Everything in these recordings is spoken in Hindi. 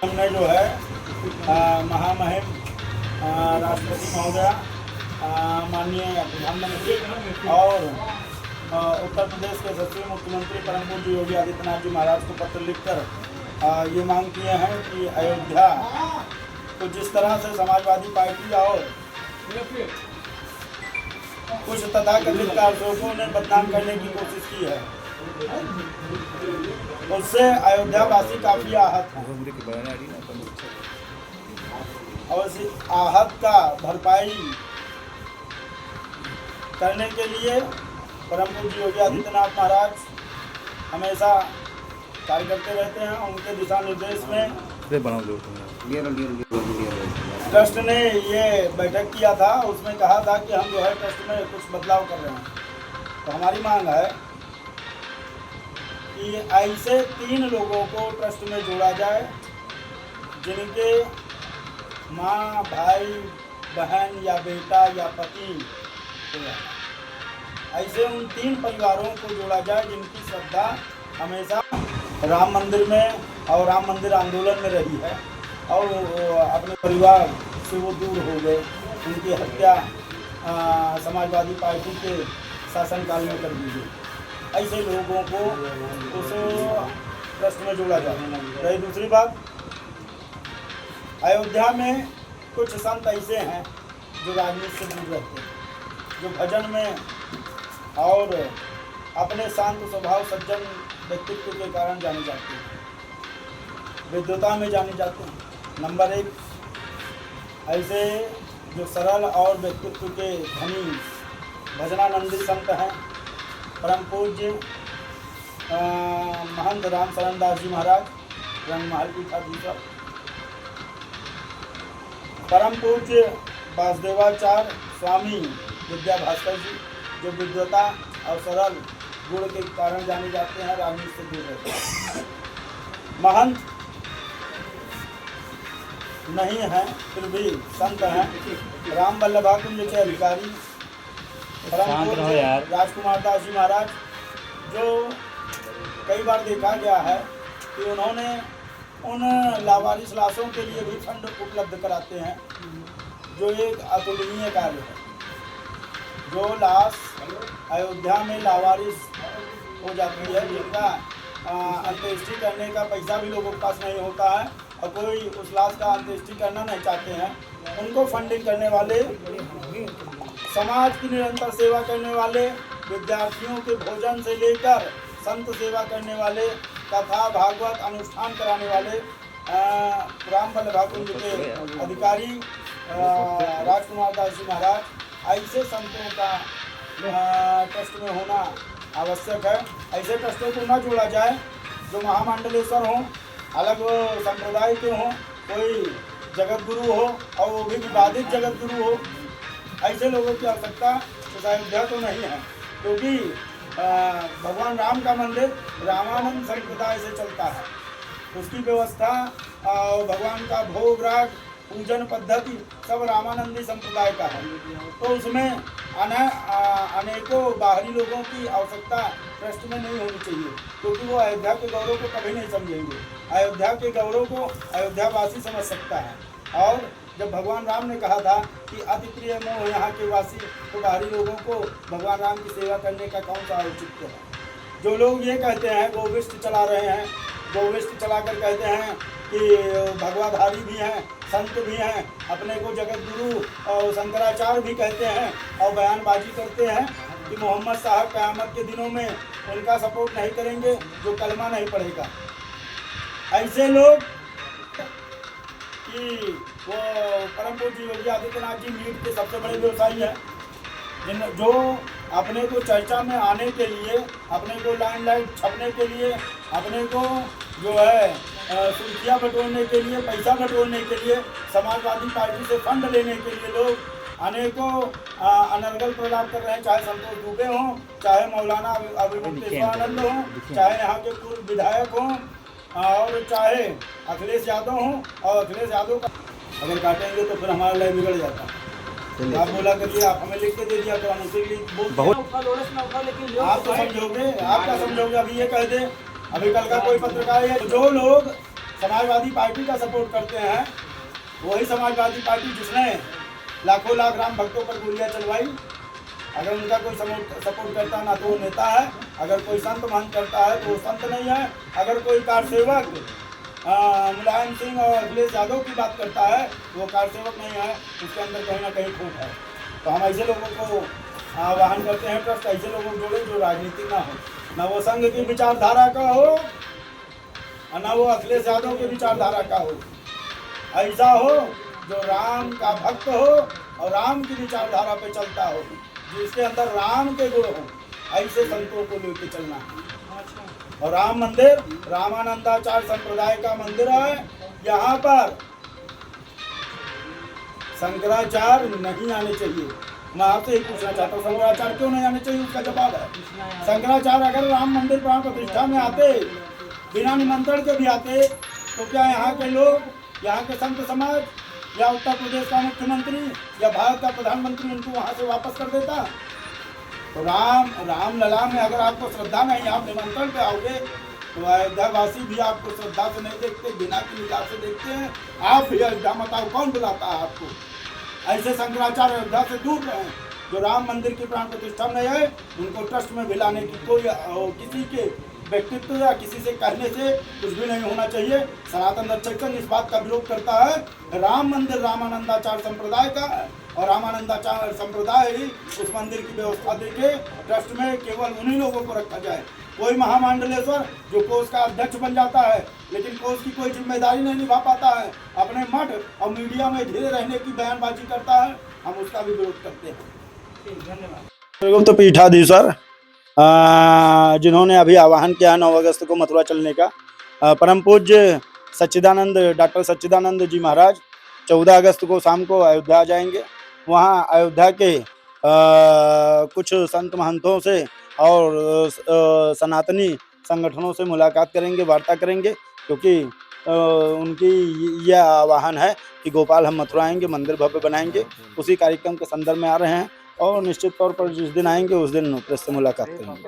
हमने जो है महामहिम राष्ट्रपति महोदया, माननीय प्रधानमंत्री और उत्तर प्रदेश के यशस्वी मुख्यमंत्री परम पूज्य योगी आदित्यनाथ जी महाराज को पत्र लिखकर ये मांग किए हैं कि अयोध्या तो जिस तरह से समाजवादी पार्टी और कुछ तथाकथित कारजों ने बदनाम करने की कोशिश की है, उससे अयोध्यावासी काफी आहत हैं और इस आहत का भरपाई करने के लिए परम पूज्य योगी आदित्यनाथ महाराज हमेशा कार्य करते रहते हैं। उनके दिशा निर्देश में ट्रस्ट ने ये बैठक किया था, उसमें कहा था कि हम जो है ट्रस्ट में कुछ बदलाव कर रहे हैं। तो हमारी मांग है कि ऐसे 3 लोगों को ट्रस्ट में जोड़ा जाए जिनके माँ, भाई, बहन या बेटा या पति हो जाए। ऐसे उन 3 परिवारों को जोड़ा जाए जिनकी श्रद्धा हमेशा राम मंदिर में और राम मंदिर आंदोलन में रही है और अपने परिवार से वो दूर हो गए। उनकी हत्या समाजवादी पार्टी के शासनकाल में कर दी गई। ऐसे लोगों को उस ट्रस्ट में जोड़ा जाए। रही दूसरी बात, अयोध्या में कुछ संत ऐसे हैं जो राजनीति से दूर रहते हैं, जो भजन में और अपने शांत स्वभाव सज्जन व्यक्तित्व के कारण जाने जाते हैं, विद्वता में जाने जाते हैं। नंबर 1, ऐसे जो सरल और व्यक्तित्व के धनी भजनानंदी संत हैं परम पूज्य महंत राम शरण दास जी महाराज, रंगमहल पीठाधीश्वर, परम पूज्य वासुदेवाचार्य स्वामी विद्या भास्कर जी, जो विद्वता और सरल गुण के कारण जाने जाते हैं, राजनीति से दूर रहते हैं। महंत नहीं हैं फिर भी संत हैं राम वल्लभाकुंज के अधिकारी परम पूज्य राजकुमार दास जी महाराज, जो कई बार देखा गया है कि उन्होंने उन लावारिस लाशों के लिए भी फंड उपलब्ध कराते हैं, जो एक अतुलनीय कार्य है। जो लाश अयोध्या में लावारिस हो जाती है, जिनका अंत्येष्टि करने का पैसा भी लोगों के पास नहीं होता है और कोई उस लाश का अंत्येष्टि करना नहीं चाहते हैं, उनको फंडिंग करने वाले, समाज की निरंतर सेवा करने वाले, विद्यार्थियों के भोजन से लेकर संत सेवा करने वाले, कथा भागवत अनुष्ठान कराने वाले राम वल्लभाकुंज के अधिकारी राजकुमार दास जी महाराज, ऐसे संतों का ट्रस्ट में होना आवश्यक है। ऐसे ट्रस्टों को न जोड़ा जाए जो महामंडलेश्वर हों, अलग संप्रदाय के हों, कोई जगत गुरु हो और वो भी विवादित जगत गुरु हो। ऐसे लोगों की आवश्यकता अयोध्या तो नहीं है, क्योंकि भगवान राम का मंदिर रामानंद संप्रदाय से चलता है। उसकी व्यवस्था और भगवान का भोग राग पूजन पद्धति सब रामानंदी संप्रदाय का है। तो उसमें अनेकों बाहरी लोगों की आवश्यकता ट्रस्ट में नहीं होनी चाहिए, क्योंकि वो अयोध्या के गौरव को कभी नहीं समझेंगे। अयोध्या के गौरव को अयोध्यावासी समझ सकता है। और जब भगवान राम ने कहा था कि अति प्रिय मोह यहाँ के वासी, तो बाहरी लोगों को भगवान राम की सेवा करने का कौन सा औचित्य है। जो लोग ये कहते हैं, गोविष्ट चला रहे हैं, गोविष्ट चलाकर कहते हैं कि भगवाधारी भी हैं, संत भी हैं, अपने को जगत गुरु और शंकराचार्य भी कहते हैं और बयानबाजी करते हैं कि मोहम्मद साहब क़यामत के दिनों में उनका सपोर्ट नहीं करेंगे जो कलमा नहीं पढ़ेगा। ऐसे लोग कि वो परम पूज्य योगी आदित्यनाथ जी नीट के सबसे बड़े व्यवसायी हैं, जो अपने को चर्चा में आने के लिए, अपने को लाइमलाइट छपने के लिए, अपने को जो है सुर्खियाँ बटोरने के लिए, पैसा बटोरने के लिए, समाजवादी पार्टी से फंड लेने के लिए लोग अनेकों अनर्गल प्रलाप कर रहे हैं। चाहे संतोष दुबे हों, चाहे मौलाना अभिमुक्तेश्वरानंद हों, चाहे यहाँ के पूर्व विधायक हों और चाहे अखिलेश यादव हों। और अखिलेश यादव का अगर काटेंगे तो फिर हमारा लय बिगड़ जाता है। आप बोला करिए, आप हमें लिख के दे दिया तो हम उसी के लिए बहुत आप तो समझोगे, आप क्या समझोगे। अभी ये कह दे, अभी कल का कोई पत्रकार है, जो लोग समाजवादी पार्टी का सपोर्ट करते हैं, वही समाजवादी पार्टी जिसने लाखों लाख राम भक्तों पर गोलियां चलवाई, अगर उनका कोई सपोर्ट करता ना तो वो नेता है, अगर कोई संत महंत करता है तो वो संत नहीं है, अगर कोई कारसेवक मुलायम सिंह और अखिलेश यादव की बात करता है तो वो कारसेवक नहीं है, उसके अंदर कहीं ना कहीं खोट है। तो हम ऐसे लोगों को आह्वान करते हैं, ट्रस्ट ऐसे लोगों को जोड़े जो राजनीति ना हो, ना वो संघ की विचारधारा का हो और ना वो अखिलेश यादव की विचारधारा का हो, ऐसा हो जो राम का भक्त हो और राम की विचारधारा पे चलता हो, जिसके अंदर राम के गुण हो, ऐसे संतों को लेकर चलना है। और राम मंदिर रामानंदाचार्य संप्रदाय का मंदिर है, यहाँ पर शंकराचार्य नहीं आने चाहिए। मैं आपसे ही पूछना चाहता हूँ, शंकराचार्य क्यों नहीं आने चाहिए? उसका जवाब है, शंकराचार्य अगर राम मंदिर प्राण प्रतिष्ठा में आते, बिना निमंत्रण के भी आते, तो क्या यहाँ के लोग, यहाँ के संत समाज या उत्तर प्रदेश का मुख्यमंत्री या भारत का प्रधानमंत्री उनको वहाँ से वापस कर देता? तो राम लला में अगर आपको श्रद्धा नहीं, आप निमंत्रण पे आओगे, तो अयोध्यावासी भी आपको श्रद्धा से नहीं देखते, बिना की निगाह से देखते हैं। आप भी अयोध्या बताओ कौन बुलाता है आपको? ऐसे शंकराचार्य अयोध्या से दूर रहे, जो राम मंदिर की प्राण प्रतिष्ठा में है, उनको ट्रस्ट में मिलाने की कोई किसी के व्यक्तित्व या किसी से कहने से कुछ भी नहीं होना चाहिए। सनातन रक्षक संघ इस बात का विरोध करता है, राम मंदिर रामानंदाचार्य संप्रदाय का है और रामानंदाचार्य संप्रदाय ही उस मंदिर की व्यवस्था देके ट्रस्ट में केवल उन्हीं लोगों को रखा जाए। कोई महामंडलेश्वर जो कोष का अध्यक्ष बन जाता है, लेकिन कोष की कोई जिम्मेदारी नहीं निभा पाता है, अपने मठ और मीडिया में घिरे रहने की बयानबाजी करता है, हम उसका भी विरोध करते हैं। धन्यवाद। गुप्त पीठाधीश्वर जिन्होंने अभी आह्वान किया 9 अगस्त को मथुरा चलने का, परम पूज्य सच्चिदानंद डॉक्टर सच्चिदानंद जी महाराज 14 अगस्त को शाम को अयोध्या जाएंगे। वहाँ अयोध्या के कुछ संत महंतों से और सनातनी संगठनों से मुलाकात करेंगे, वार्ता करेंगे, क्योंकि उनकी यह आह्वान है कि गोपाल हम मथुरा आएंगे, मंदिर भव्य बनाएंगे। उसी कार्यक्रम के संदर्भ में आ रहे हैं और निश्चित तौर पर जिस दिन आएंगे उस दिन प्रेस से मुलाकात करेंगे।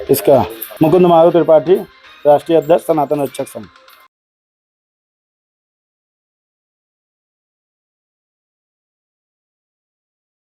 इसका मुकुंद महादेव त्रिपाठी, राष्ट्रीय अध्यक्ष सनातन रक्षक संघ।